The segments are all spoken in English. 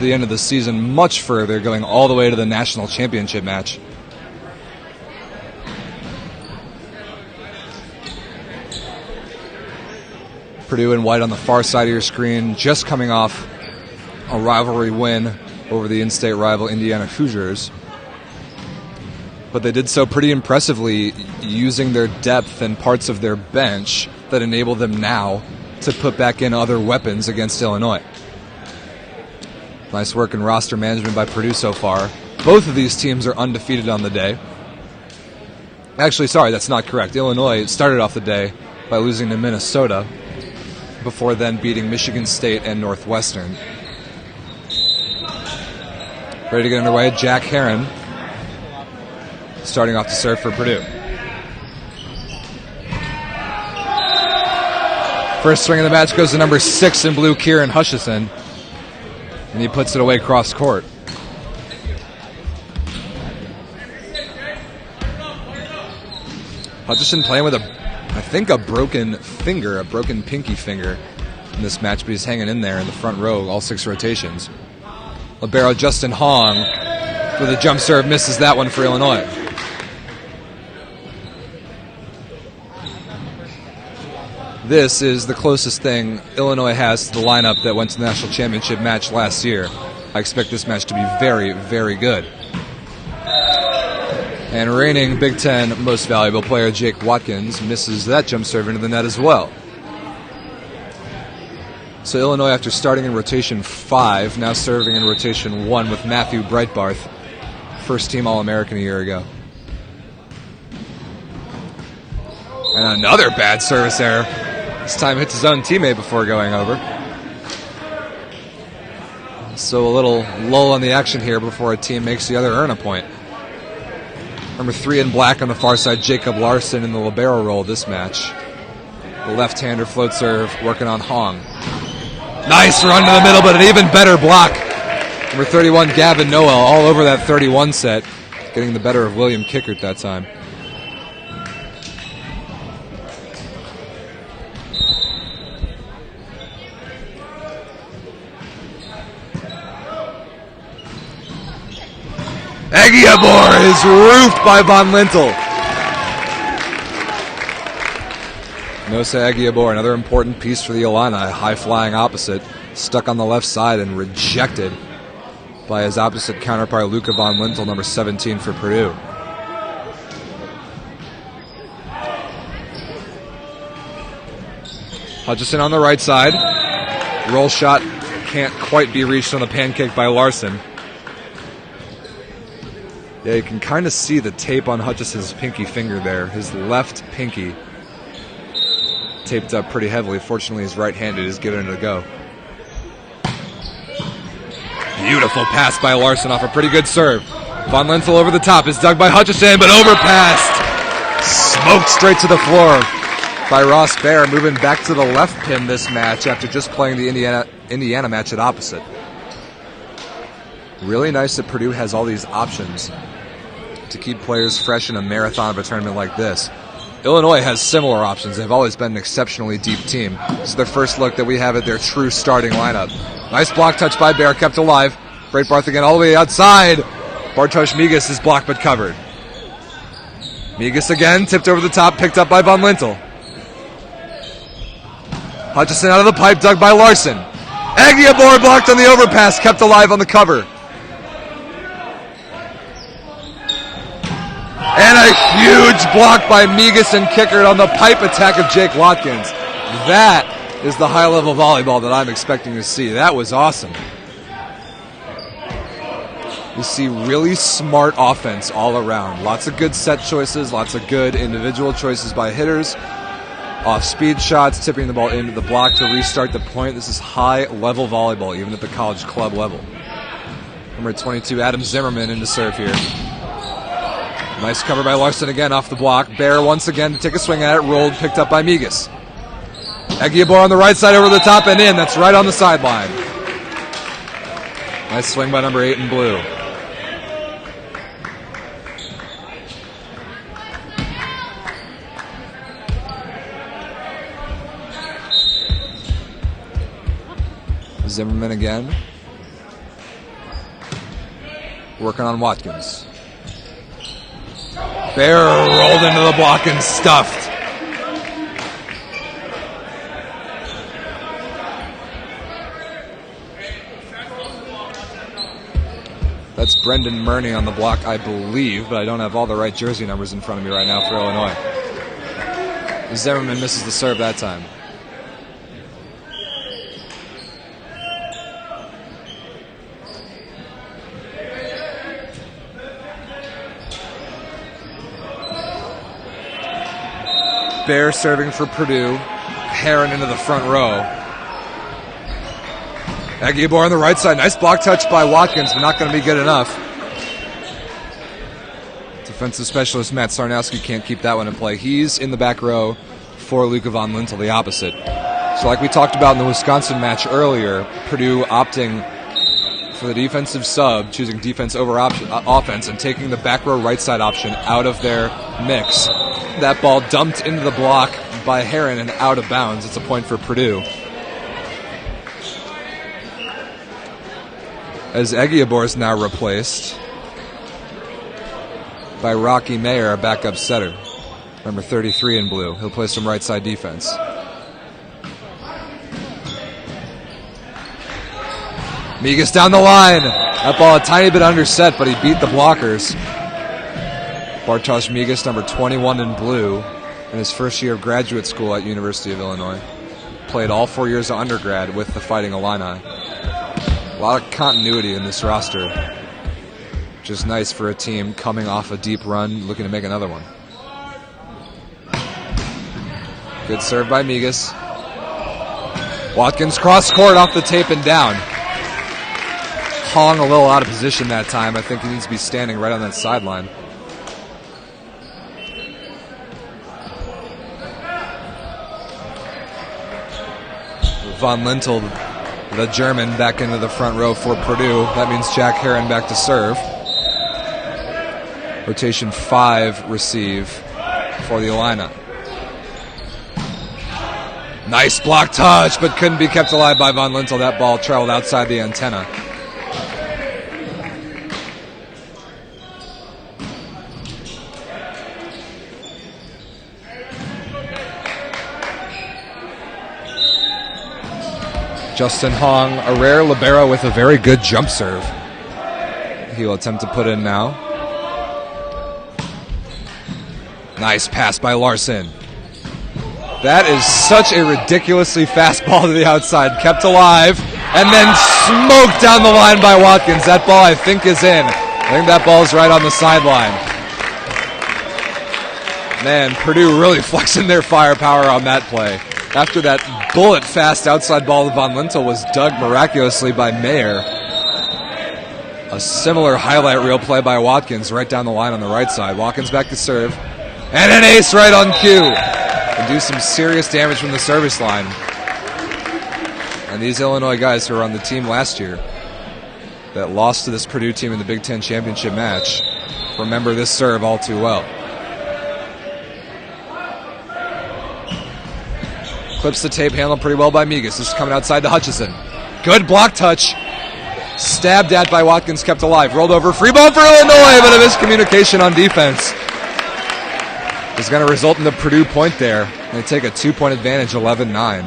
the end of the season much further, going all the way to the national championship match. Purdue in white on the far side of your screen, just coming off a rivalry win over the in-state rival Indiana Hoosiers. But they did so pretty impressively, using their depth and parts of their bench that enable them now to put back in other weapons against Illinois. Nice work in roster management by Purdue so far. Both of these teams are undefeated on the day. Actually, sorry, that's not correct. Illinois started off the day by losing to Minnesota, before then beating Michigan State and Northwestern. Ready to get underway, Jack Heron starting off to serve for Purdue. First swing of the match goes to number 6 in blue, Kieran Hutchison, and he puts it away cross court. Hutchison playing with I think a broken finger, a broken pinky finger in this match, but he's hanging in there in the front row, all 6 rotations. Libero Justin Hong with a jump serve, misses that one for Illinois. This is the closest thing Illinois has to the lineup that went to the national championship match last year. I expect this match to be very, very good. And reigning Big Ten most valuable player Jake Watkins misses that jump serve into the net as well. So Illinois, after starting in rotation 5, now serving in rotation 1 with Matthew Breitbarth, first team All-American a year ago. And another bad service error. This time hits his own teammate before going over. So a little lull on the action here before a team makes the other earn a point. Number 3 in black on the far side, Jacob Larson in the libero role this match. The left-hander float serve working on Hong. Nice run to the middle, but an even better block. Number 31, Gavin Noel, all over that 31 set, getting the better of William Kickert that time. Aguiabor is roofed by Von Lintel. Nosa Aguiabor, another important piece for the Illini, high-flying opposite, stuck on the left side and rejected by his opposite counterpart, Luca Von Lintel, number 17 for Purdue. Hutchison on the right side. Roll shot can't quite be reached on the pancake by Larson. Yeah, you can kind of see the tape on Hutchison's pinky finger there. His left pinky taped up pretty heavily. Fortunately, his right-handed is giving it a go. Beautiful pass by Larson off a pretty good serve. Von Lintel over the top is dug by Hutchison, but overpassed. Smoked straight to the floor by Ross Baer, moving back to the left pin this match after just playing the Indiana match at opposite. Really nice that Purdue has all these options to keep players fresh in a marathon of a tournament like this. Illinois has similar options. They've always been an exceptionally deep team. This is their first look that we have at their true starting lineup. Nice block touch by Baer, kept alive. Breitbarth again all the way outside. Bartosz Migas is blocked but covered. Migas again, tipped over the top, picked up by Von Lintel. Hutchison out of the pipe, dug by Larson. Aguiabor blocked on the overpass, kept alive on the cover. And a huge block by Migas and Kickert on the pipe attack of Jake Watkins. That is the high-level volleyball that I'm expecting to see. That was awesome. You see really smart offense all around. Lots of good set choices, lots of good individual choices by hitters. Off-speed shots, tipping the ball into the block to restart the point. This is high-level volleyball, even at the college club level. Number 22, Adam Zimmerman in to serve here. Nice cover by Larson again off the block. Baer once again to take a swing at it. Rolled, picked up by Migas. Aguiabor on the right side over the top and in. That's right on the sideline. Nice swing by number 8 in blue. Zimmerman again. Working on Watkins. Bear rolled into the block and stuffed. That's Brendan Murney on the block, I believe, but I don't have all the right jersey numbers in front of me right now for Illinois. Zimmerman misses the serve that time. Bear serving for Purdue. Heron into the front row. Aguilar on the right side. Nice block touch by Watkins, but not going to be good enough. Defensive specialist Matt Sarnowski can't keep that one in play. He's in the back row for Luca von Lintel, the opposite. So like we talked about in the Wisconsin match earlier, Purdue opting for the defensive sub, choosing defense over offense, and taking the back row right side option out of their mix. That ball dumped into the block by Heron and out of bounds. It's a point for Purdue. As Eguibar is now replaced by Rocky Mayer, a backup setter. Number 33 in blue. He'll play some right side defense. Migas down the line. That ball a tiny bit underset, but he beat the blockers. Bartosz Migas, number 21 in blue, in his first year of graduate school at University of Illinois. Played all 4 years of undergrad with the Fighting Illini. A lot of continuity in this roster, which is nice for a team coming off a deep run, looking to make another one. Good serve by Migas. Watkins cross court off the tape and down. Hong a little out of position that time. I think he needs to be standing right on that sideline. Von Lintel, the German, back into the front row for Purdue. That means Jack Heron back to serve. Rotation 5 receive for the Illini. Nice block touch, but couldn't be kept alive by Von Lintel. That ball traveled outside the antenna. Justin Hong, a rare libero with a very good jump serve. He will attempt to put in now. Nice pass by Larson. That is such a ridiculously fast ball to the outside. Kept alive and then smoked down the line by Watkins. That ball, I think, is in. I think that ball is right on the sideline. Man, Purdue really flexing their firepower on that play. After that bullet-fast outside ball to Von Lintel was dug miraculously by Mayer. A similar highlight reel play by Watkins right down the line on the right side. Watkins back to serve. And an ace right on cue. And do some serious damage from the service line. And these Illinois guys who were on the team last year that lost to this Purdue team in the Big Ten championship match remember this serve all too well. Clips the tape, handled pretty well by Migas. This is coming outside to Hutchison. Good block touch. Stabbed at by Watkins, kept alive. Rolled over, free ball for Illinois, but a miscommunication on defense is going to result in the Purdue point there. They take a 2-point advantage, 11-9.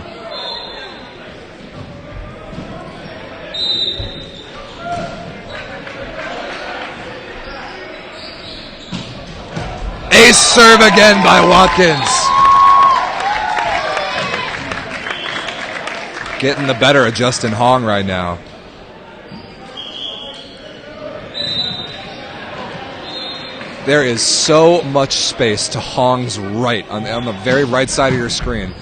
Ace serve again by Watkins. Getting the better of Justin Hong right now. There is so much space to Hong's right, on the very right side of your screen.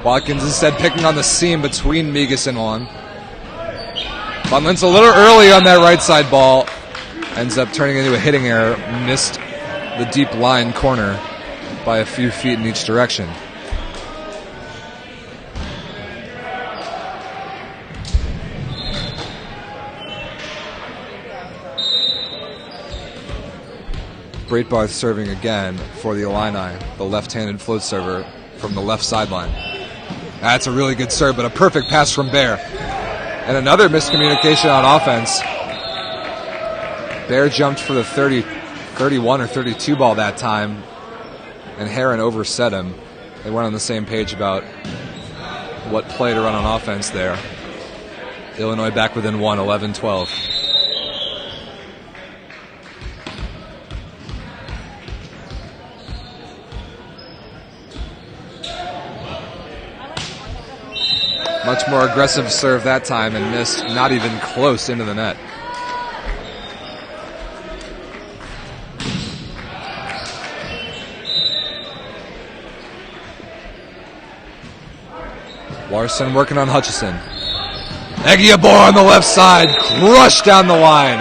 Watkins instead picking on the seam between Migas and Hong. Von Lintel a little early on that right side ball. Ends up turning into a hitting error. Missed the deep line corner by a few feet in each direction. Breitbarth serving again for the Illini, the left-handed float server from the left sideline. That's a really good serve, but a perfect pass from Bear. And another miscommunication on offense. Bear jumped for the 31 or 32 ball that time, and Heron overset him. They weren't on the same page about what play to run on offense there. Illinois back within 1, 11-12. Much more aggressive serve that time and missed, not even close into the net. Larson working on Hutchison. Egiabor on the left side, crushed down the line.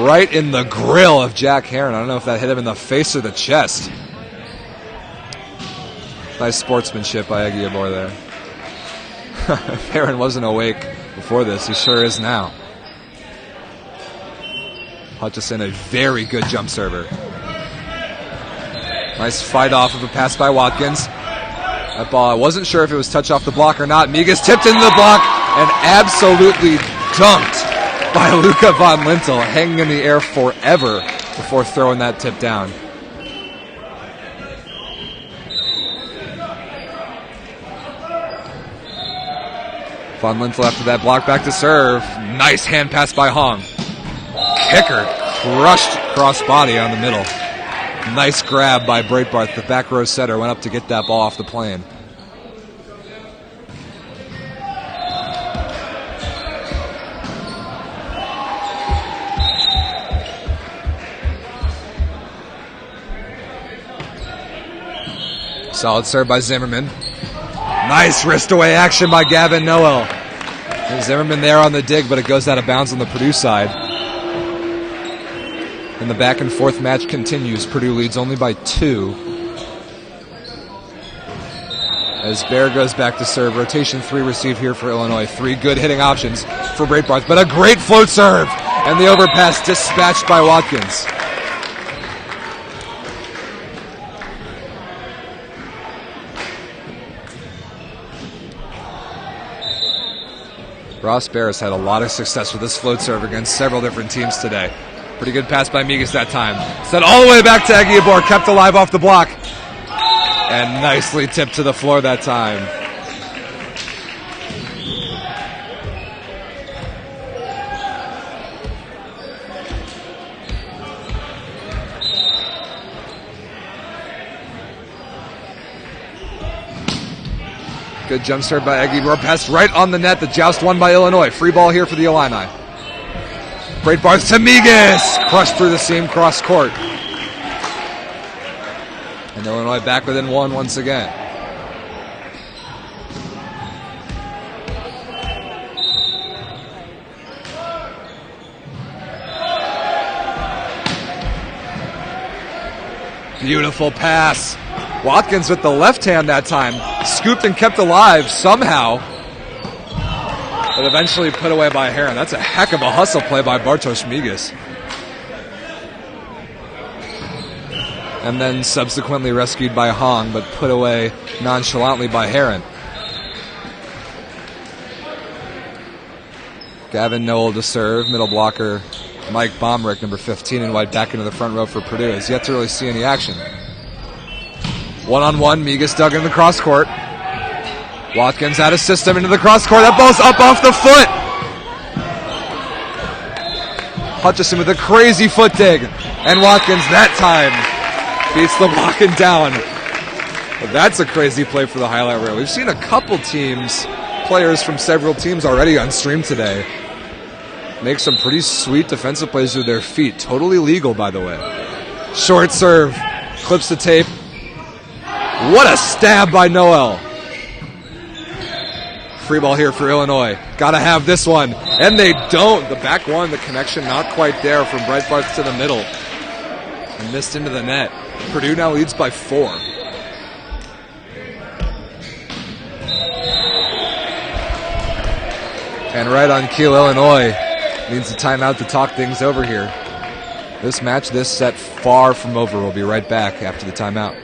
Right in the grill of Jack Heron. I don't know if that hit him in the face or the chest. Nice sportsmanship by Egiabor there. If Heron wasn't awake before this, he sure is now. Hutchison, a very good jump server. Nice fight off of a pass by Watkins. That ball, I wasn't sure if it was touch off the block or not. Migas tipped into the block and absolutely dunked by Luca von Lintel, hanging in the air forever before throwing that tip down. Von Lintel after that block back to serve. Nice hand pass by Hong. Kicker crushed crossbody on the middle. Nice grab by Breitbarth. The back row setter went up to get that ball off the plane. Solid serve by Zimmerman. Nice wrist away action by Gavin Noel. Zimmerman there on the dig, but it goes out of bounds on the Purdue side. And the back and forth match continues. Purdue leads only by 2. As Bear goes back to serve. Rotation 3 received here for Illinois. 3 good hitting options for Breitbarth, but a great float serve. And the overpass dispatched by Watkins. Ross Barris had a lot of success with this float serve against several different teams today. Pretty good pass by Migas that time. Sent all the way back to Egiabor, kept alive off the block. And nicely tipped to the floor that time. Good jump serve by Egiabor. Pass right on the net. The joust won by Illinois. Free ball here for the Illini. Breitbarth to Migas. Crushed through the seam, cross court. And Illinois back within 1 once again. Beautiful pass. Watkins with the left hand that time. Scooped and kept alive somehow. But eventually put away by Heron. That's a heck of a hustle play by Bartosz Migas. And then subsequently rescued by Hong, but put away nonchalantly by Heron. Gavin Noel to serve. Middle blocker Mike Bomrick, number 15, and wide back into the front row for Purdue. Has yet to really see any action. One-on-one, Migas dug in the cross court. Watkins out of system into the cross court. That ball's up off the foot. Hutchison with a crazy foot dig. And Watkins that time beats the block and down. But that's a crazy play for the highlight reel. We've seen a couple teams, players from several teams already on stream today, make some pretty sweet defensive plays with their feet. Totally legal, by the way. Short serve. Clips the tape. What a stab by Noel. Free ball here for Illinois. Gotta have this one. And they don't. The back one, the connection not quite there from Breitbarth to the middle. And missed into the net. Purdue now leads by 4. And right on cue, Illinois needs a timeout to talk things over here. This match, this set, far from over. We'll be right back after the timeout.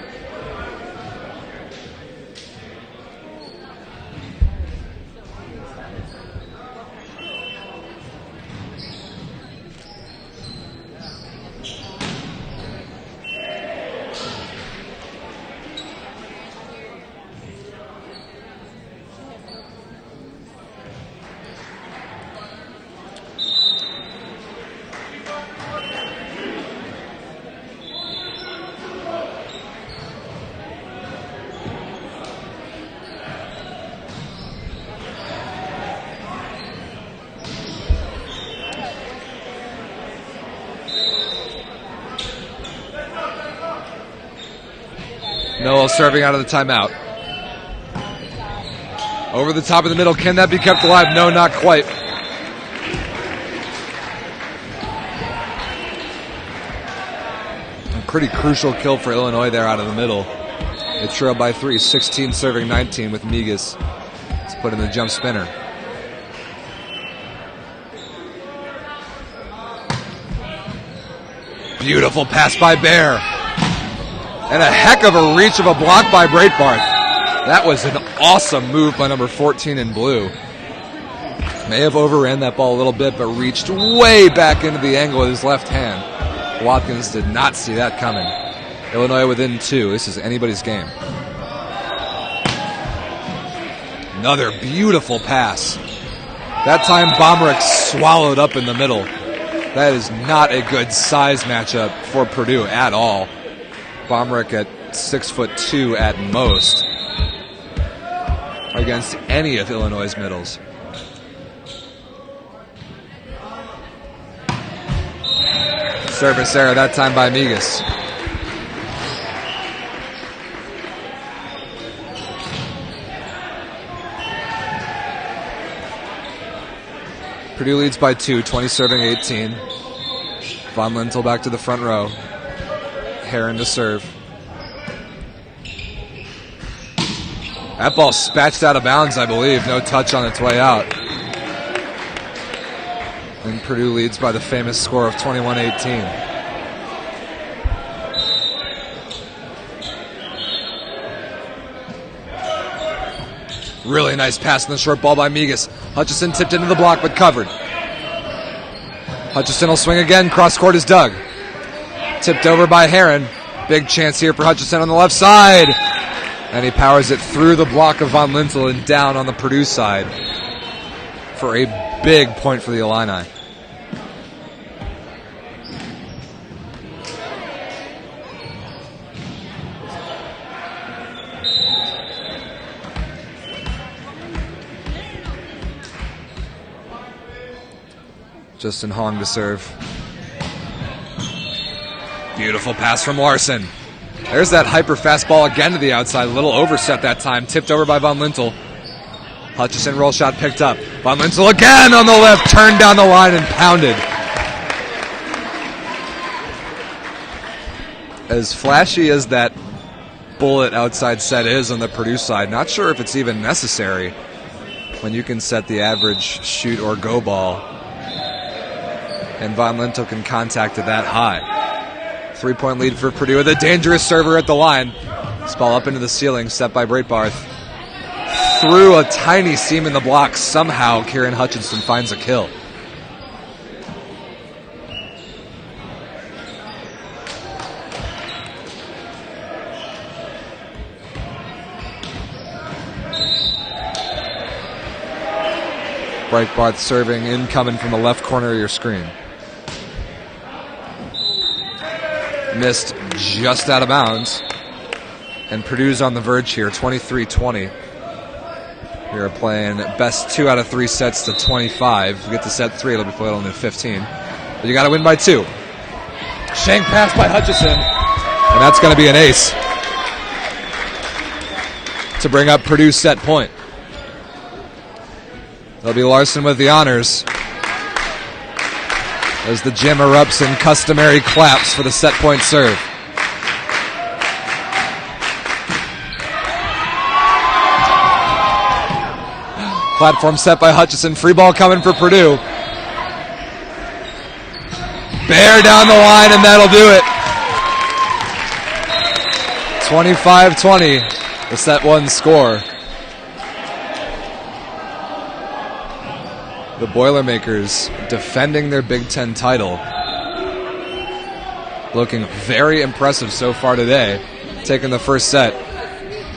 Noel serving out of the timeout. Over the top of the middle. Can that be kept alive? No, not quite. A pretty crucial kill for Illinois there out of the middle. They trail by 3, 16 serving 19 with Migas to put in the jump spinner. Beautiful pass by Bear. And a heck of a reach of a block by Breitbarth. That was an awesome move by number 14 in blue. May have overran that ball a little bit, but reached way back into the angle with his left hand. Watkins did not see that coming. Illinois within 2. This is anybody's game. Another beautiful pass. That time Bomerick swallowed up in the middle. That is not a good size matchup for Purdue at all. Bomerick at 6'2" at most against any of Illinois' middles. Service error that time by Migas. Purdue leads by 2, 20 serving 18. Von Lintel back to the front row. Heron to serve. That ball spatched out of bounds, I believe. No touch on its way out. And Purdue leads by the famous score of 21-18. Really nice pass in the short ball by Migas. Hutchison tipped into the block but covered. Hutchison will swing again. Cross court is dug. Tipped over by Heron. Big chance here for Hutchison on the left side. And he powers it through the block of Von Lintel and down on the Purdue side for a big point for the Illini. Justin Hong to serve. Beautiful pass from Larson. There's that hyper fast ball again to the outside. A little overset that time. Tipped over by Von Lintel. Hutchison roll shot picked up. Von Lintel again on the left. Turned down the line and pounded. As flashy as that bullet outside set is on the Purdue side, not sure if it's even necessary when you can set the average shoot or go ball. And Von Lintel can contact it that high. 3-point lead for Purdue with a dangerous server at the line. This ball up into the ceiling, set by Breitbarth. Through a tiny seam in the block, somehow Kieran Hutchinson finds a kill. Breitbarth serving incoming from the left corner of your screen. Missed just out of bounds. And Purdue's on the verge here, 23-20. We are playing best 2 out of 3 sets to 25. We get to set 3, it'll be played only 15. But you got to win by 2. Shank pass by Hutchison. And that's going to be an ace to bring up Purdue's set point. It'll be Larson with the honors as the gym erupts in customary claps for the set point serve. Platform set by Hutchison. Free ball coming for Purdue. Bear down the line, and that'll do it. 25-20, the set 1 score. The Boilermakers defending their Big Ten title. Looking very impressive so far today. Taking the first set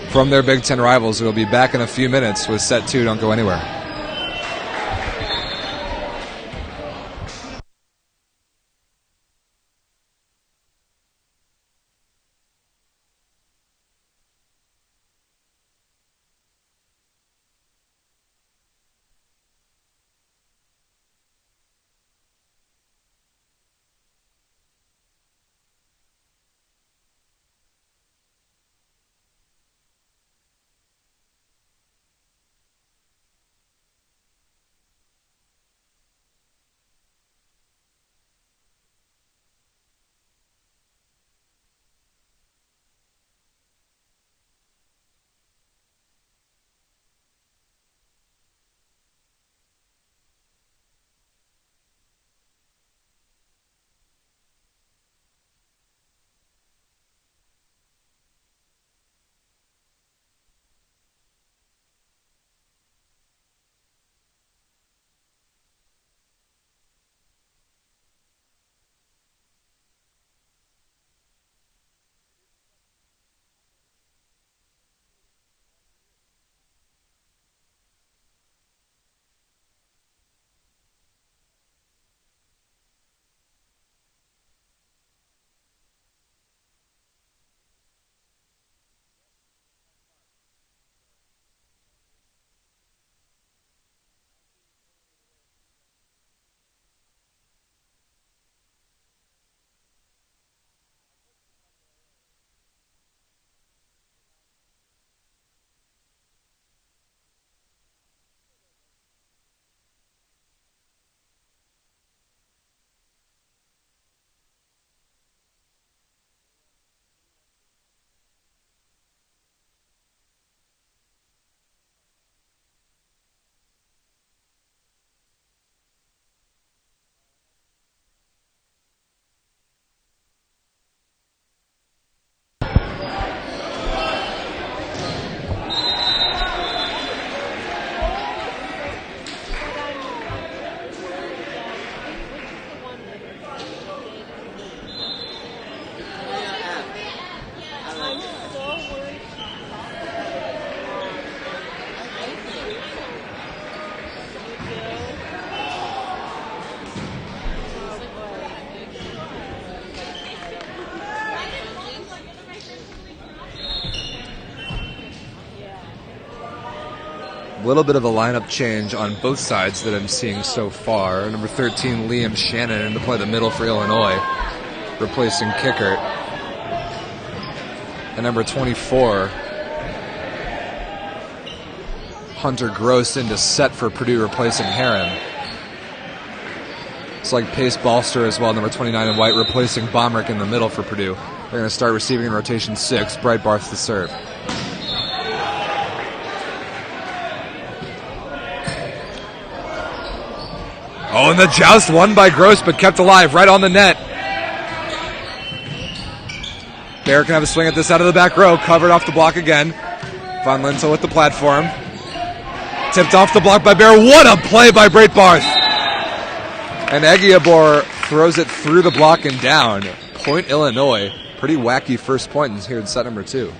from their Big Ten rivals. We'll be back in a few minutes with set 2. Don't go anywhere. A little bit of a lineup change on both sides that I'm seeing so far. Number 13, Liam Shannon, in to play the middle for Illinois, replacing Kickert. And number 24, Hunter Gross, into set for Purdue, replacing Heron. It's like Pace Balster as well, number 29 in white, replacing Bomrick in the middle for Purdue. They're going to start receiving in rotation 6. Breitbarth to serve. Oh, and the joust won by Gross, but kept alive right on the net. Bear can have a swing at this out of the back row. Covered off the block again. Von Lintel with the platform. Tipped off the block by Bear. What a play by Breitbarth. And Egiabor throws it through the block and down. Point Illinois. Pretty wacky first point here in set number 2.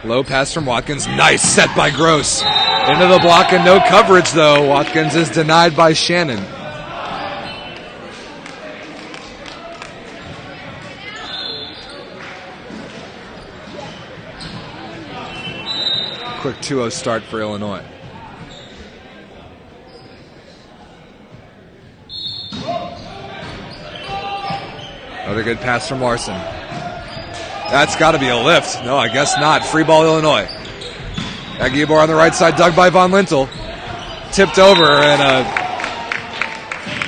Low pass from Watkins. Nice set by Gross. Into the block and no coverage, though. Watkins is denied by Shannon. Quick 2-0 start for Illinois. Another good pass from Larson. That's got to be a lift. No, I guess not. Free ball, Illinois. Egiabor on the right side, dug by Von Lintel. Tipped over, and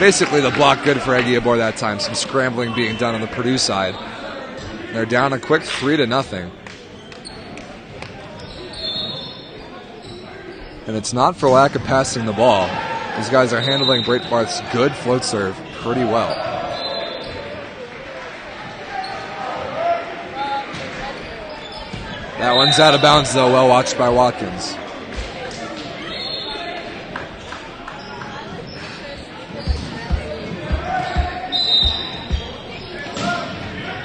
basically the block good for Egiabor that time. Some scrambling being done on the Purdue side. They're down a quick 3-0. And it's not for lack of passing the ball. These guys are handling Breitbarth's good float serve pretty well. That one's out of bounds, though. Well watched by Watkins.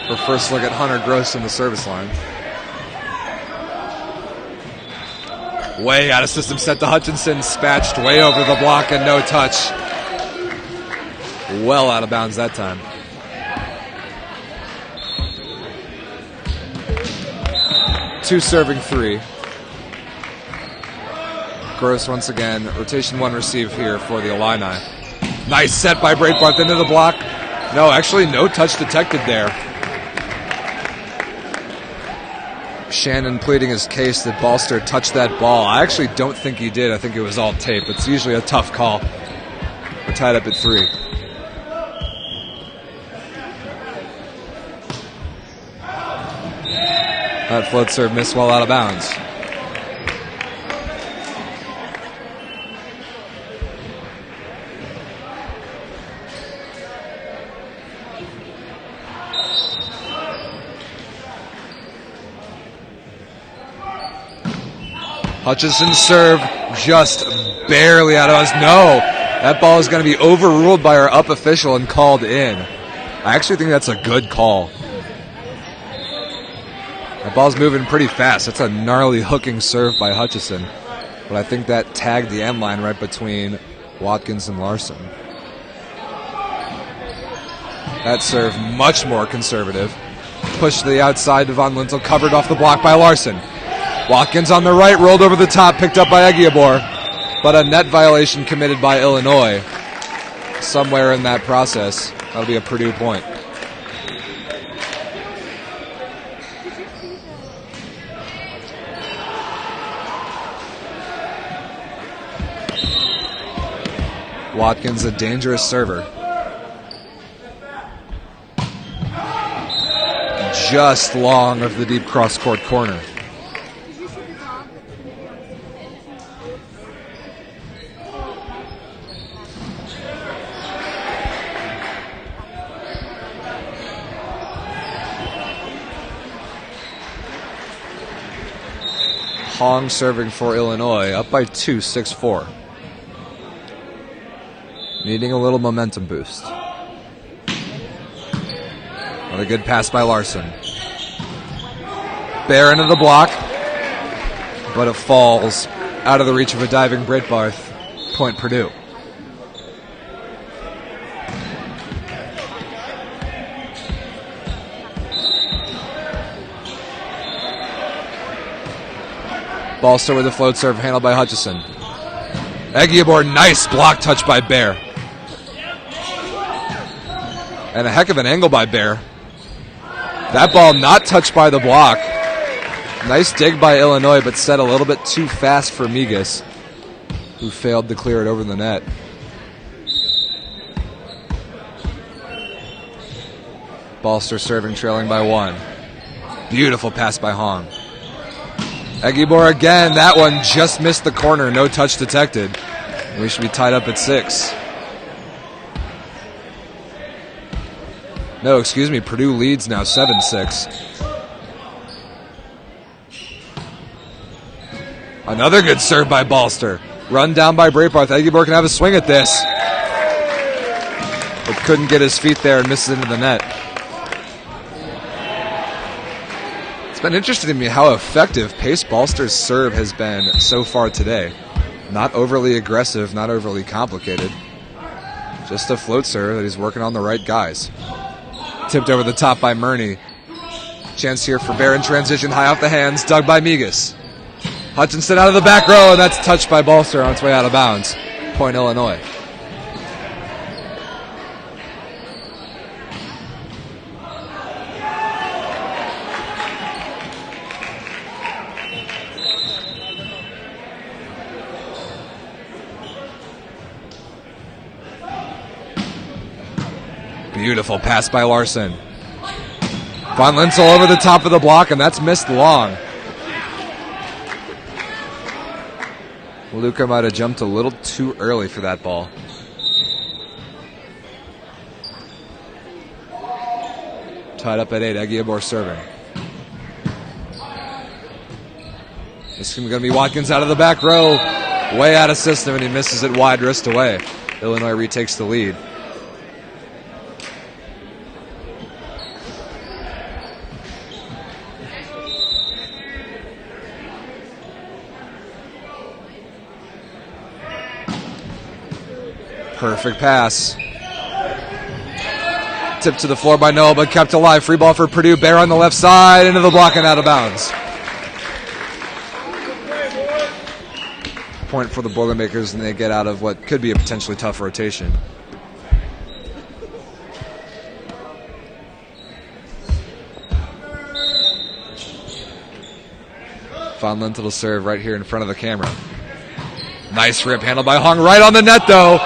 For first look at Hunter Gross in the service line. Way out of system set to Hutchinson. Spatched way over the block and no touch. Well out of bounds that time. Two serving 3. Gross once again. Rotation 1 receive here for the Illini. Nice set by Breitbarth into the block. No, actually no touch detected there. Shannon pleading his case that Balster touched that ball. I actually don't think he did. I think it was all tape. It's usually a tough call. We're tied up at 3. That float serve missed well out of bounds. Hutchinson's serve just barely out of bounds. No, that ball is going to be overruled by our up official and called in. I actually think that's a good call. That ball's moving pretty fast. That's a gnarly hooking serve by Hutchison. But I think that tagged the end line right between Watkins and Larson. That serve much more conservative. Pushed to the outside to Von Lintel, covered off the block by Larson. Watkins on the right, rolled over the top, picked up by Egiabor. But a net violation committed by Illinois. Somewhere in that process. That'll be a Purdue point. Watkins, a dangerous server. Just long of the deep cross-court corner. Hong serving for Illinois, up by 2, 6-4. Needing a little momentum boost. Another good pass by Larson. Bear into the block, but it falls out of the reach of a diving Breitbarth. Point Purdue. Ballster with a float serve handled by Hutchison. Egiobor, nice block touch by Bear. And a heck of an angle by Bear. That ball not touched by the block. Nice dig by Illinois, but set a little bit too fast for Migas, who failed to clear it over the net. Ballster serving, trailing by 1. Beautiful pass by Hong. Egiobor again. That one just missed the corner. No touch detected. We should be tied up at 6. No, excuse me. Purdue leads now 7-6. Another good serve by Ballster. Run down by Breitbarth. Egiobor can have a swing at this, but couldn't get his feet there and misses into the net. It's been interesting to me how effective Pace Ballster's serve has been so far today. Not overly aggressive, not overly complicated. Just a float serve that he's working on the right guys. Tipped over the top by Murney. Chance here for Bear in transition, high off the hands, dug by Migas. Hutchinson out of the back row, and that's touched by Ballster on its way out of bounds. Point Illinois. Beautiful pass by Larson. Von Linsel over the top of the block, and that's missed long. Luca might have jumped a little too early for that ball. Tied up at 8, Egiobor serving. This is going to be Watkins out of the back row. Way out of system, and he misses it wide, wrist away. Illinois retakes the lead. Perfect pass. Tipped to the floor by Noah, but kept alive. Free ball for Purdue. Bear on the left side, into the block and out of bounds. Point for the Boilermakers, and they get out of what could be a potentially tough rotation. Von Lintel to serve right here in front of the camera. Nice rip handled by Hong, right on the net though.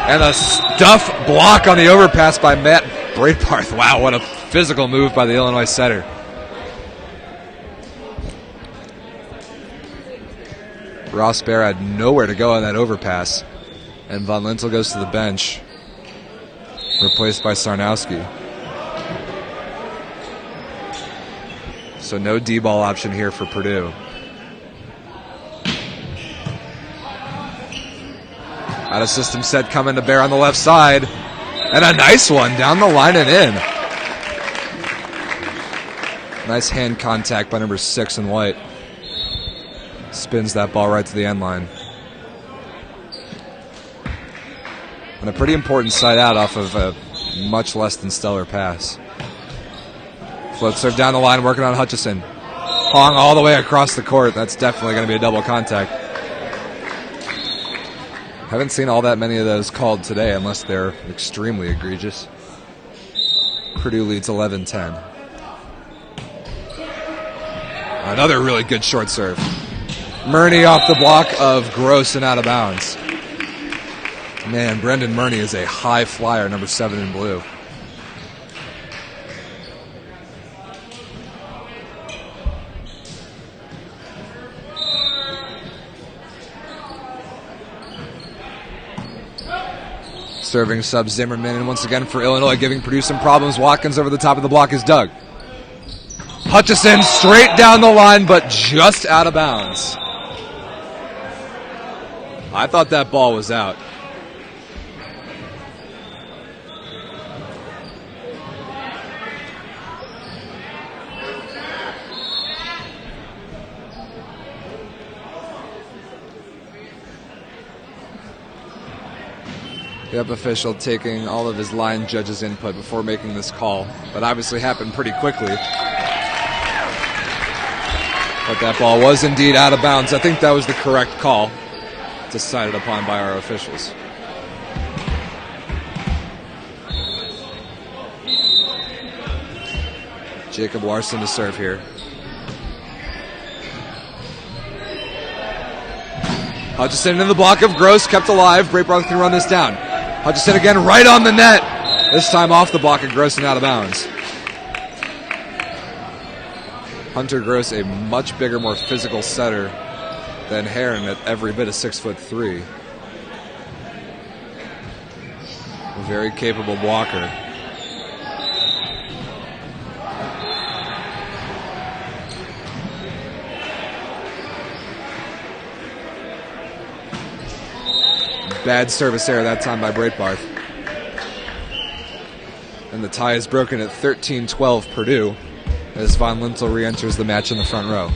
And a stuff block on the overpass by Matt Breitbarth. Wow, what a physical move by the Illinois setter. Ross Bear had nowhere to go on that overpass. And Von Lintel goes to the bench, replaced by Sarnowski. So no D-ball option here for Purdue. Out of system set coming to Bear on the left side. And a nice one down the line and in. Nice hand contact by number 6 in white. Spins that ball right to the end line. And a pretty important side out off of a much less than stellar pass. Float serve down the line, working on Hutchison. Hong all the way across the court. That's definitely going to be a double contact. Haven't seen all that many of those called today unless they're extremely egregious. Purdue leads 11-10. Another really good short serve. Murney off the block of Gross and out of bounds. Man, Brendan Murney is a high flyer, number 7 in blue. Serving sub Zimmerman, and once again for Illinois, giving Purdue some problems. Watkins over the top of the block is Doug. Hutchison straight down the line, but just out of bounds. I thought that ball was out. The up official taking all of his line judge's input before making this call, but obviously happened pretty quickly. But that ball was indeed out of bounds. I think that was the correct call decided upon by our officials. Jacob Larson to serve here. Hutchison in the block of Gross, kept alive. Breitbarth can run this down. Hutchison again right on the net. This time off the block of Gross and out of bounds. Hunter Gross, a much bigger, more physical setter than Heron at every bit of 6'3". A very capable blocker. Bad service error that time by Breitbarth. And the tie is broken at 13-12 Purdue as Von Lintel re-enters the match in the front row.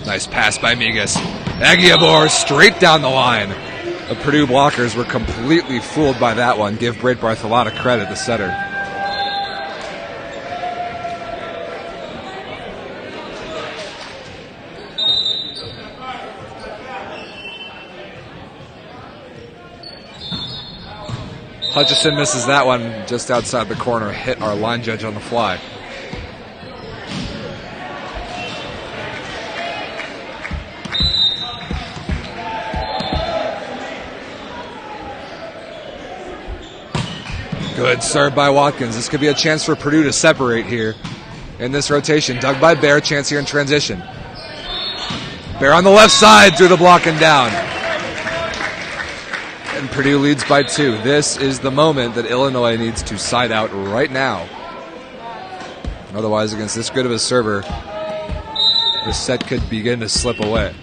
Nice pass by Migas. Aguiabor straight down the line. The Purdue blockers were completely fooled by that one. Give Breitbarth a lot of credit, the setter. Hutchison misses that one just outside the corner, hit our line judge on the fly. Good serve by Watkins. This could be a chance for Purdue to separate here in this rotation. Dug by Bear, chance here in transition. Bear on the left side through the block and down. And Purdue leads by 2. This is the moment that Illinois needs to side out right now. Otherwise, against this good of a server, the set could begin to slip away.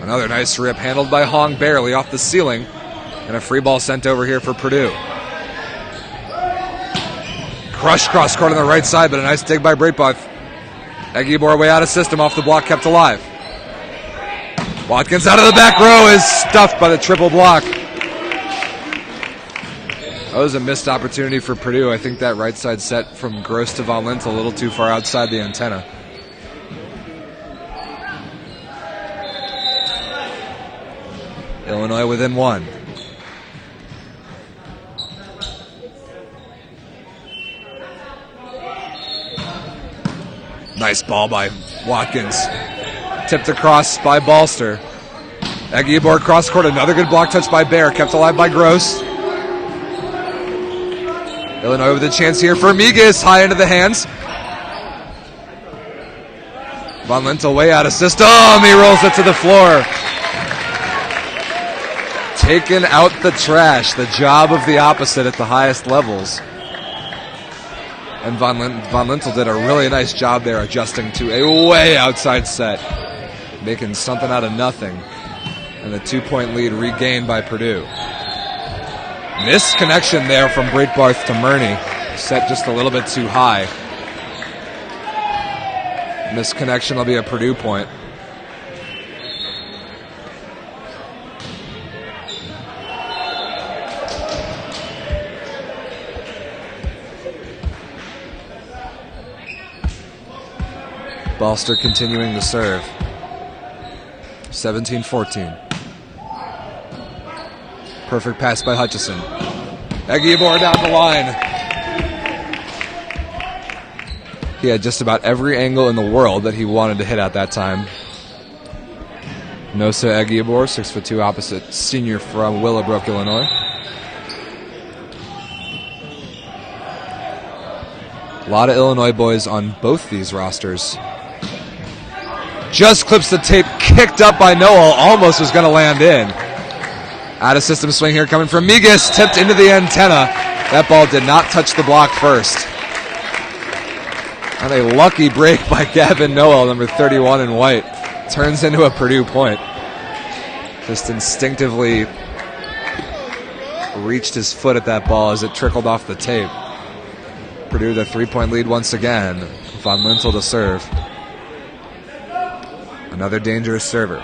Another nice rip handled by Hong barely off the ceiling. And a free ball sent over here for Purdue. Crushed cross court on the right side, but a nice dig by Breitbarth. Aguiabor way out of system, off the block, kept alive. Watkins out of the back row is stuffed by the triple block. That was a missed opportunity for Purdue. I think that right side set from Gross to Von Lintel a little too far outside the antenna. Illinois within 1. Nice ball by Watkins. Tipped across by Balster. Aguiabor cross court. Another good block touch by Bear. Kept alive by Gross. Illinois with a chance here for Migas. High into the hands. Von Lintel way out of system. He rolls it to the floor. Taken out the trash. The job of the opposite at the highest levels. And Von Lintel did a really nice job there adjusting to a way outside set. Making something out of nothing. And the 2-point lead regained by Purdue. Missed connection there from Breitbarth to Murney. Set just a little bit too high. Missed connection will be a Purdue point. Balster continuing to serve. 17-14. Perfect pass by Hutchison. Aguiabor down the line. He had just about every angle in the world that he wanted to hit at that time. Nosa Aguiabor, 6'2", opposite senior from Willowbrook, Illinois. A lot of Illinois boys on both these rosters. Just clips the tape, kicked up by Noel, almost was going to land in. Out of system swing here coming from Migas, tipped into the antenna. That ball did not touch the block first. And a lucky break by Gavin Noel, number 31 in white. Turns into a Purdue point. Just instinctively reached his foot at that ball as it trickled off the tape. Purdue the 3-point lead once again. Von Lintel to serve. Another dangerous server.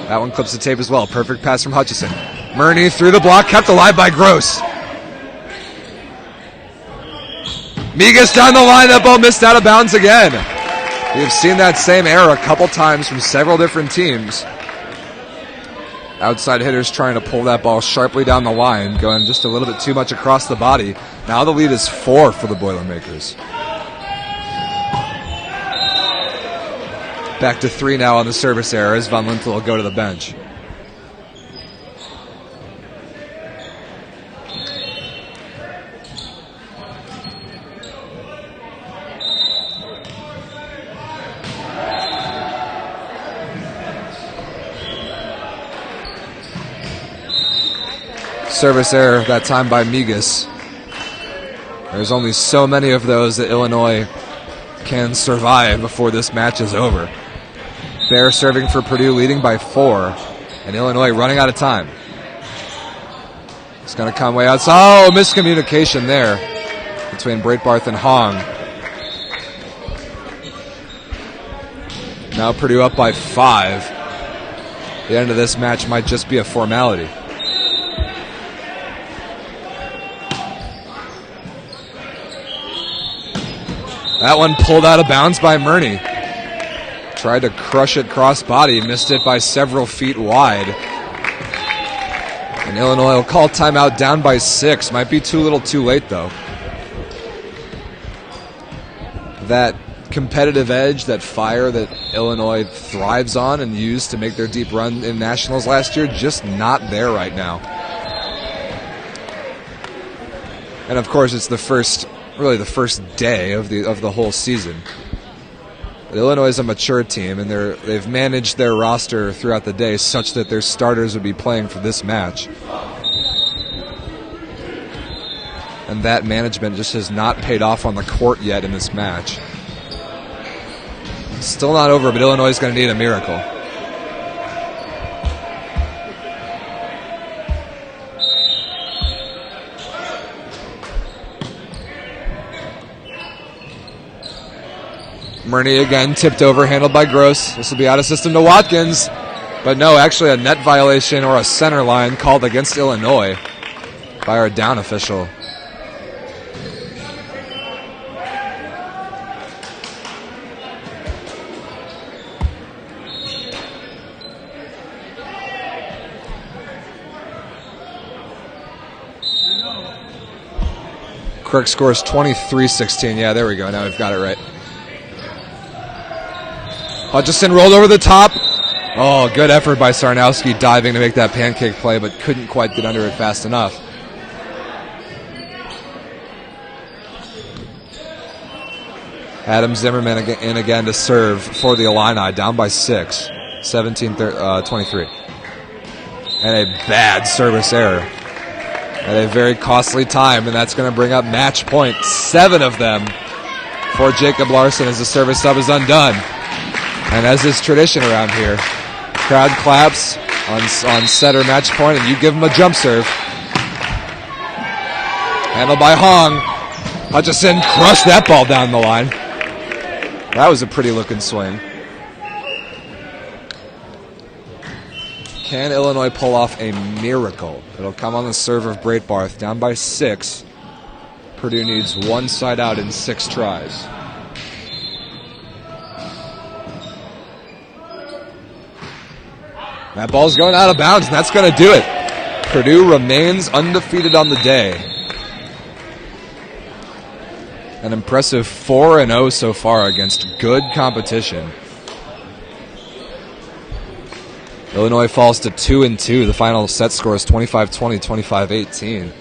That one clips the tape as well. Perfect pass from Hutchison. Murney through the block, kept alive by Gross. Migas down the line, that ball missed out of bounds again. We've seen that same error a couple times from several different teams. Outside hitters trying to pull that ball sharply down the line, going just a little bit too much across the body. Now the lead is 4 for the Boilermakers. Back to 3 now on the service error as Van Lintel will go to the bench. Service error that time by Migas. There's only so many of those that Illinois can survive before this match is over. Bear serving for Purdue, leading by 4, and Illinois running out of time. It's going to come way outside. Oh, miscommunication there between Breitbarth and Hong. Now Purdue up by 5. The end of this match might just be a formality. That one pulled out of bounds by Murney. Tried to crush it cross body, missed it by several feet wide. And Illinois will call timeout down by 6. Might be too little too late though. That competitive edge, that fire that Illinois thrives on and used to make their deep run in nationals last year, just not there right now. And of course it's the first day of the whole season. But Illinois is a mature team, and they've managed their roster throughout the day such that their starters would be playing for this match. And that management just has not paid off on the court yet in this match. Still not over, but Illinois is going to need a miracle. Murney again tipped over, handled by Gross. This will be out of system to Watkins. But no, actually a net violation or a center line called against Illinois by our down official. Kirk scores 23-16. Yeah, there we go. Now we've got it right. Hutchison rolled over the top. Oh, good effort by Sarnowski diving to make that pancake play, but couldn't quite get under it fast enough. Adam Zimmerman in again to serve for the Illini, down by 6, 17-23. And a bad service error at a very costly time, and that's going to bring up match point, 7 of them for Jacob Larson as the service sub is undone. And as is tradition around here, crowd claps on set or match point, and you give them a jump serve. Handled by Hong. Hutchison crushed that ball down the line. That was a pretty looking swing. Can Illinois pull off a miracle? It'll come on the serve of Breitbarth, down by 6. Purdue needs one side out in 6 tries. That ball's going out of bounds, and that's going to do it. Purdue remains undefeated on the day. An impressive 4-0 so far against good competition. Illinois falls to 2-2. The final set score is 25-20, 25-18.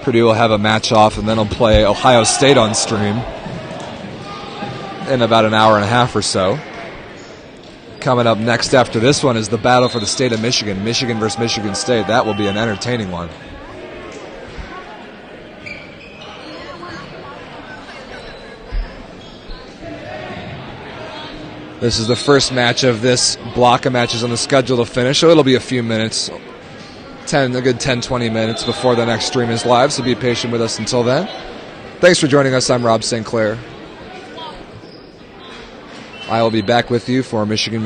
Purdue will have a match off, and then will play Ohio State on stream in about an hour and a half or so. Coming up next after this one is the battle for the state of Michigan. Michigan versus Michigan State. That will be an entertaining one. This is the first match of this block of matches on the schedule to finish, so it'll be a few minutes, a good 10-20 minutes before the next stream is live, so be patient with us until then. Thanks for joining us. I'm Rob St. Clair. I will be back with you for Michigan